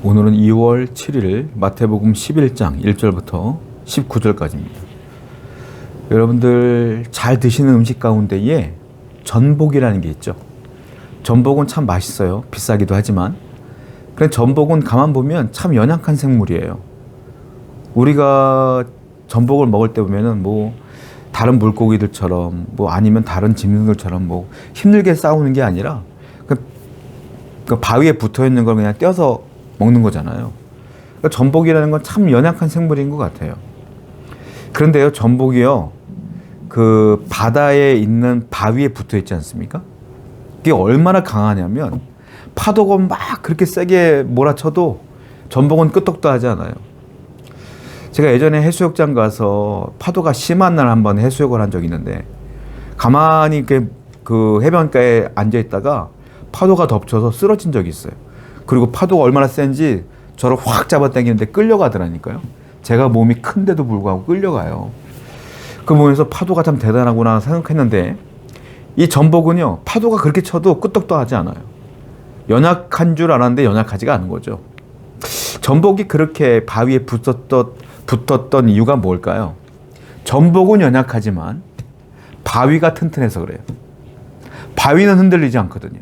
오늘은 2월 7일 마태복음 11장 1절부터 19절까지입니다. 여러분들 잘 드시는 음식 가운데에 전복이라는 게 있죠. 전복은 참 맛있어요. 비싸기도 하지만. 그런데 전복은 가만 보면 참 연약한 생물이에요. 우리가 전복을 먹을 때 보면은 다른 물고기들처럼 아니면 다른 짐승들처럼 힘들게 싸우는 게 아니라 그 바위에 붙어 있는 걸 그냥 떼어서 먹는 거잖아요. 그러니까 전복이라는 건 참 연약한 생물인 것 같아요. 그런데요, 전복이요, 그 바다에 있는 바위에 붙어 있지 않습니까? 이게 얼마나 강하냐면 파도가 막 그렇게 세게 몰아쳐도 전복은 끄떡도 하지 않아요. 제가 예전에 해수욕장 가서 파도가 심한 날 한번 해수욕을 한 적이 있는데 가만히 그 해변가에 앉아 있다가 파도가 덮쳐서 쓰러진 적이 있어요. 그리고 파도가 얼마나 센지 저를 확 잡아당기는데 끌려가더라니까요. 제가 몸이 큰데도 불구하고 끌려가요. 그 보면서 파도가 참 대단하구나 생각했는데 이 전복은요, 파도가 그렇게 쳐도 끄떡도 하지 않아요. 연약한 줄 알았는데 연약하지가 않은 거죠. 전복이 그렇게 바위에 붙었던 이유가 뭘까요? 전복은 연약하지만 바위가 튼튼해서 그래요. 바위는 흔들리지 않거든요.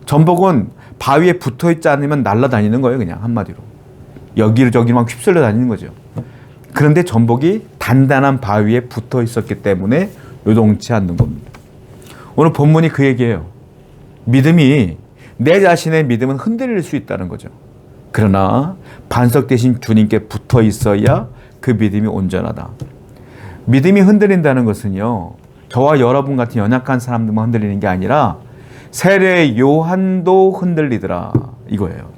전복은 바위에 붙어있지 않으면 날아다니는 거예요. 그냥 한마디로. 여기를 저기만 휩쓸려 다니는 거죠. 그런데 전복이 단단한 바위에 붙어 있었기 때문에 요동치 않는 겁니다. 오늘 본문이 그 얘기예요. 내 자신의 믿음은 흔들릴 수 있다는 거죠. 그러나 반석 대신 주님께 붙어 있어야 그 믿음이 온전하다. 믿음이 흔들린다는 것은요, 저와 여러분 같은 연약한 사람들만 흔들리는 게 아니라 세례 요한도 흔들리더라, 이거예요.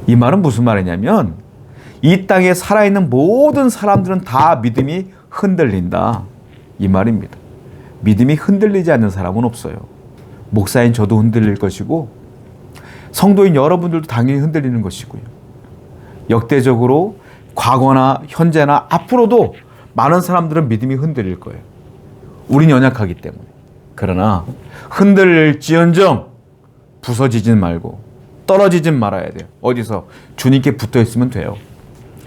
이 말은 무슨 말이냐면 이 땅에 살아있는 모든 사람들은 다 믿음이 흔들린다, 이 말입니다. 믿음이 흔들리지 않는 사람은 없어요. 목사인 저도 흔들릴 것이고 성도인 여러분들도 당연히 흔들리는 것이고요. 역대적으로 과거나 현재나 앞으로도 많은 사람들은 믿음이 흔들릴 거예요. 우린 연약하기 때문에. 그러나 흔들릴지언정 부서지진 말고 떨어지진 말아야 돼요. 어디서? 주님께 붙어 있으면 돼요.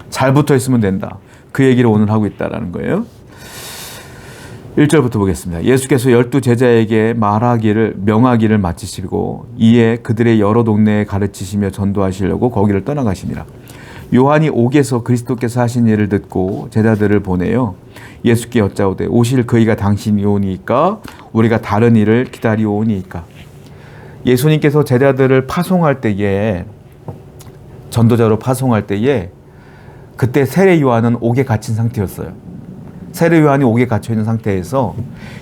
잘 붙어 있으면 된다. 그 얘기를 오늘 하고 있다는 거예요. 1절부터 보겠습니다. 예수께서 12 제자에게 명하기를 마치시고 이에 그들의 여러 동네에 가르치시며 전도하시려고 거기를 떠나가시니라. 요한이 옥에서 그리스도께서 하신 일을 듣고 제자들을 보내요. 예수께 여짜오되 오실 그이가 당신이오니까 우리가 다른 일을 기다리오니까. 예수님께서 제자들을 파송할 때에, 전도자로 파송할 때에 그때 세례 요한은 옥에 갇힌 상태였어요. 세례 요한이 옥에 갇혀 있는 상태에서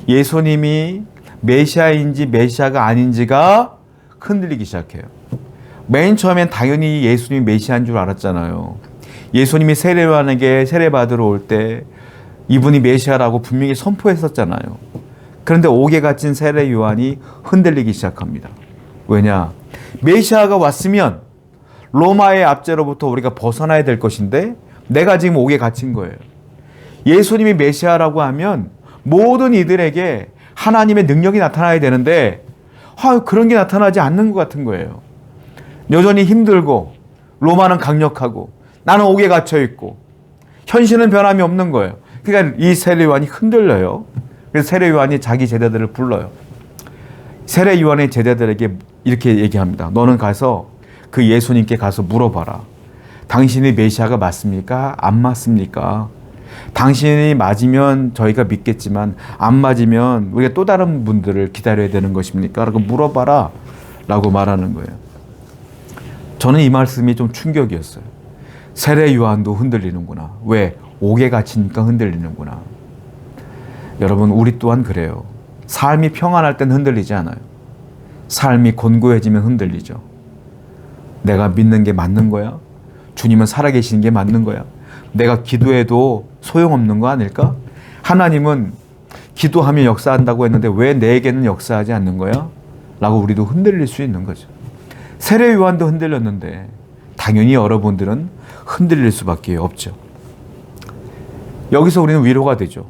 예수님이 메시아인지 메시아가 아닌지가 흔들리기 시작해요. 맨 처음엔 당연히 예수님이 메시아인 줄 알았잖아요. 예수님이 세례 요한에게 세례 받으러 올 때 이분이 메시아라고 분명히 선포했었잖아요. 그런데 옥에 갇힌 세례 요한이 흔들리기 시작합니다. 왜냐? 메시아가 왔으면 로마의 압제로부터 우리가 벗어나야 될 것인데 내가 지금 옥에 갇힌 거예요. 예수님이 메시아라고 하면 모든 이들에게 하나님의 능력이 나타나야 되는데 그런 게 나타나지 않는 것 같은 거예요. 여전히 힘들고 로마는 강력하고 나는 옥에 갇혀 있고 현실은 변함이 없는 거예요. 그러니까 이 세례 요한이 흔들려요. 그래서 세례 요한이 자기 제자들을 불러요. 세례 요한의 제자들에게 이렇게 얘기합니다. 너는 가서 그 예수님께 가서 물어봐라. 당신이 메시아가 맞습니까? 안 맞습니까? 당신이 맞으면 저희가 믿겠지만 안 맞으면 우리가 또 다른 분들을 기다려야 되는 것입니까? 라고 물어봐라 라고 말하는 거예요. 저는 이 말씀이 좀 충격이었어요. 세례 요한도 흔들리는구나. 왜? 옥에 갇히니까 흔들리는구나. 여러분, 우리 또한 그래요. 삶이 평안할 땐 흔들리지 않아요. 삶이 곤고해지면 흔들리죠. 내가 믿는 게 맞는 거야? 주님은 살아계시는 게 맞는 거야? 내가 기도해도 소용없는 거 아닐까? 하나님은 기도하며 역사한다고 했는데 왜 내게는 역사하지 않는 거야? 라고 우리도 흔들릴 수 있는 거죠. 세례 요한도 흔들렸는데 당연히 여러분들은 흔들릴 수밖에 없죠. 여기서 우리는 위로가 되죠.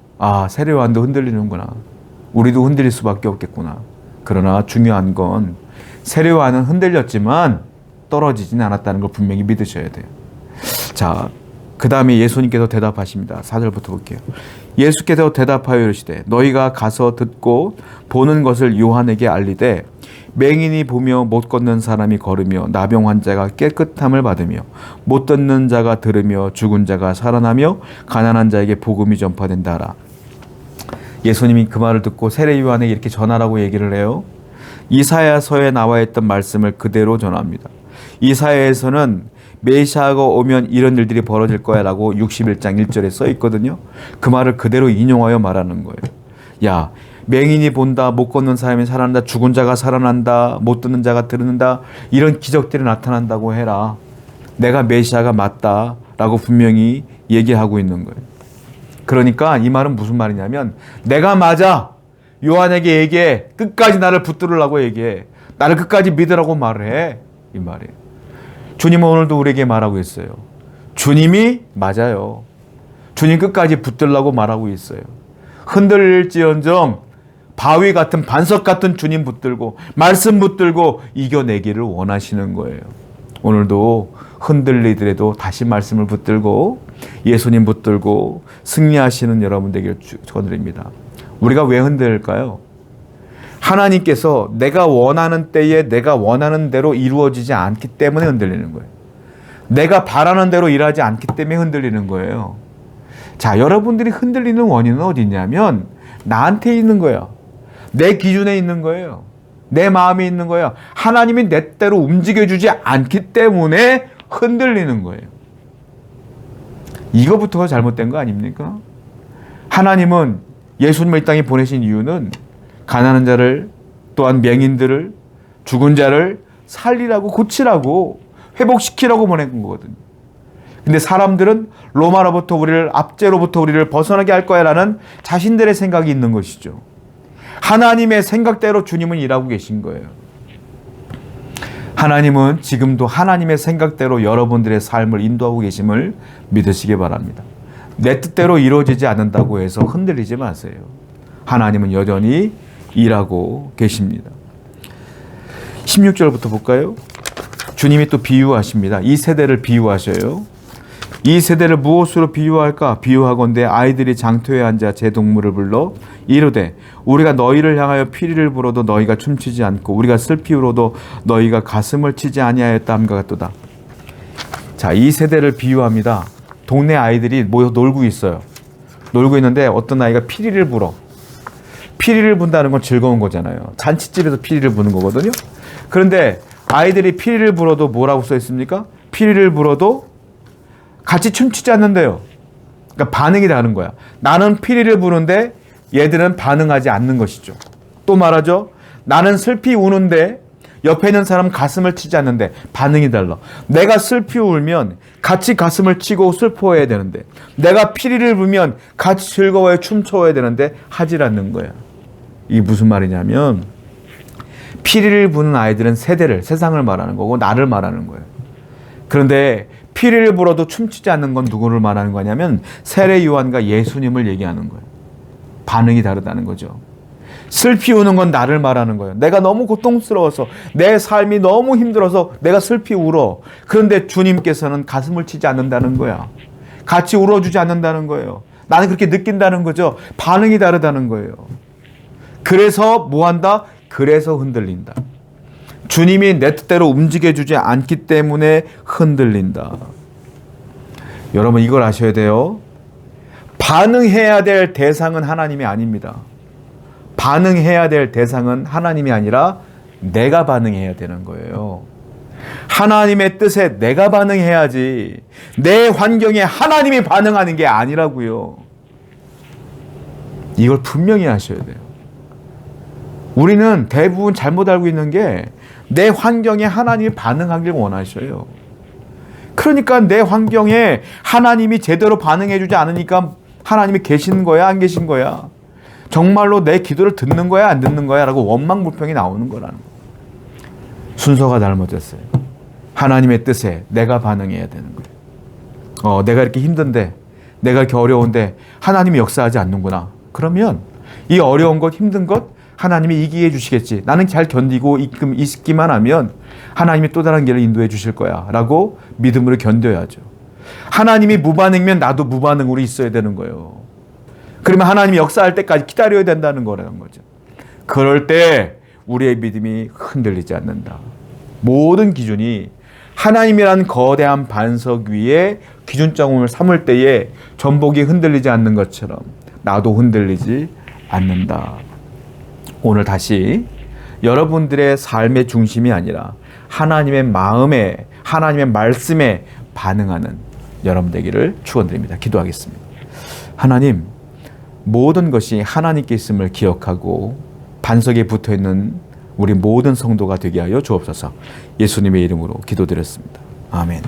세례 요한도 흔들리는구나. 우리도 흔들릴 수밖에 없겠구나. 그러나 중요한 건 세례 요한은 흔들렸지만 떨어지진 않았다는 걸 분명히 믿으셔야 돼요. 자, 그 다음에 예수님께서 대답하십니다. 4절부터 볼게요. 예수께서 대답하여 이르시되 너희가 가서 듣고 보는 것을 요한에게 알리되 맹인이 보며 못 걷는 사람이 걸으며 나병 환자가 깨끗함을 받으며 못 듣는 자가 들으며 죽은 자가 살아나며 가난한 자에게 복음이 전파된다 하라. 예수님이 그 말을 듣고 세례 요한에게 이렇게 전하라고 얘기를 해요. 이사야서에 나와 있던 말씀을 그대로 전합니다. 이사야에서는 메시아가 오면 이런 일들이 벌어질 거야 라고 61장 1절에 써 있거든요. 그 말을 그대로 인용하여 말하는 거예요. 야, 맹인이 본다, 못 걷는 사람이 살아난다, 죽은 자가 살아난다, 못 듣는 자가 들은다, 이런 기적들이 나타난다고 해라. 내가 메시아가 맞다 라고 분명히 얘기하고 있는 거예요. 그러니까 이 말은 무슨 말이냐면 내가 맞아. 요한에게 얘기해. 끝까지 나를 붙들으라고 얘기해. 나를 끝까지 믿으라고 말을 해. 이 말이에요. 주님은 오늘도 우리에게 말하고 있어요. 주님이 맞아요. 주님 끝까지 붙들라고 말하고 있어요. 흔들릴지언정 바위 같은 반석 같은 주님 붙들고 말씀 붙들고 이겨내기를 원하시는 거예요. 오늘도 흔들리더라도 다시 말씀을 붙들고 예수님 붙들고 승리하시는 여러분 되기를 축원드립니다. 우리가 왜 흔들릴까요? 하나님께서 내가 원하는 때에 내가 원하는 대로 이루어지지 않기 때문에 흔들리는 거예요. 내가 바라는 대로 일하지 않기 때문에 흔들리는 거예요. 자, 여러분들이 흔들리는 원인은 어디 있냐면 나한테 있는 거예요. 내 기준에 있는 거예요. 내 마음에 있는 거예요. 하나님이 내 때로 움직여주지 않기 때문에 흔들리는 거예요. 이거부터가 잘못된 거 아닙니까? 하나님은 예수님을 이 땅에 보내신 이유는 가난한 자를 또한 맹인들을 죽은 자를 살리라고 고치라고 회복시키라고 보낸 거거든요. 근데 사람들은 로마로부터 우리를 압제로부터 우리를 벗어나게 할 거야 라는 자신들의 생각이 있는 것이죠. 하나님의 생각대로 주님은 일하고 계신 거예요. 하나님은 지금도 하나님의 생각대로 여러분들의 삶을 인도하고 계심을 믿으시기 바랍니다. 내 뜻대로 이루어지지 않는다고 해서 흔들리지 마세요. 하나님은 여전히 일하고 계십니다. 16절부터 볼까요? 주님이 또 비유하십니다. 이 세대를 비유하셔요. 이 세대를 무엇으로 비유할까? 비유하건대 아이들이 장터에 앉아 제 동물을 불러 이르되 우리가 너희를 향하여 피리를 불어도 너희가 춤추지 않고 우리가 슬피 울어도 너희가 가슴을 치지 아니하였다 함과 같도다. 자, 이 세대를 비유합니다. 동네 아이들이 모여 놀고 있어요. 놀고 있는데 어떤 아이가 피리를 불어. 피리를 분다는 건 즐거운 거잖아요. 잔치집에서 피리를 부는 거거든요. 그런데 아이들이 피리를 불어도 뭐라고 써 있습니까? 피리를 불어도 같이 춤추지 않는데요. 그러니까 반응이 다른 거야. 나는 피리를 부는데 얘들은 반응하지 않는 것이죠. 또 말하죠. 나는 슬피 우는데 옆에 있는 사람 가슴을 치지 않는데 반응이 달라. 내가 슬피 울면 같이 가슴을 치고 슬퍼해야 되는데 내가 피리를 불면 같이 즐거워해 춤춰야 되는데 하질 않는 거야. 이게 무슨 말이냐면 피리를 부는 아이들은 세상을 말하는 거고 나를 말하는 거예요. 그런데 피리를 불어도 춤추지 않는 건 누구를 말하는 거냐면 세례 요한과 예수님을 얘기하는 거예요. 반응이 다르다는 거죠. 슬피 우는 건 나를 말하는 거예요. 내가 너무 고통스러워서 내 삶이 너무 힘들어서 내가 슬피 울어. 그런데 주님께서는 가슴을 치지 않는다는 거야. 같이 울어주지 않는다는 거예요. 나는 그렇게 느낀다는 거죠. 반응이 다르다는 거예요. 그래서 뭐 한다? 그래서 흔들린다. 주님이 내 뜻대로 움직여주지 않기 때문에 흔들린다. 여러분 이걸 아셔야 돼요. 반응해야 될 대상은 하나님이 아닙니다. 반응해야 될 대상은 하나님이 아니라 내가 반응해야 되는 거예요. 하나님의 뜻에 내가 반응해야지 내 환경에 하나님이 반응하는 게 아니라고요. 이걸 분명히 아셔야 돼요. 우리는 대부분 잘못 알고 있는 게 내 환경에 하나님이 반응하길 원하셔요. 그러니까 내 환경에 하나님이 제대로 반응해 주지 않으니까 하나님이 계신 거야 안 계신 거야? 정말로 내 기도를 듣는 거야 안 듣는 거야? 라고 원망불평이 나오는 거라는 거예요. 순서가 잘못됐어요. 하나님의 뜻에 내가 반응해야 되는 거예요. 내가 이렇게 힘든데 내가 이렇게 어려운데 하나님이 역사하지 않는구나. 그러면 이 어려운 것 힘든 것 하나님이 이기게 해주시겠지. 나는 잘 견디고 있기만 하면 하나님이 또 다른 길을 인도해 주실 거야 라고 믿음으로 견뎌야죠. 하나님이 무반응이면 나도 무반응으로 있어야 되는 거예요. 그러면 하나님이 역사할 때까지 기다려야 된다는 거라는 거죠. 그럴 때 우리의 믿음이 흔들리지 않는다. 모든 기준이 하나님이란 거대한 반석 위에 기준점을 삼을 때에 전복이 흔들리지 않는 것처럼 나도 흔들리지 않는다. 오늘 다시 여러분들의 삶의 중심이 아니라 하나님의 마음에, 하나님의 말씀에 반응하는 여러분 되기를 축원드립니다. 기도하겠습니다. 하나님, 모든 것이 하나님께 있음을 기억하고 반석에 붙어있는 우리 모든 성도가 되게 하여 주옵소서. 예수님의 이름으로 기도드렸습니다. 아멘.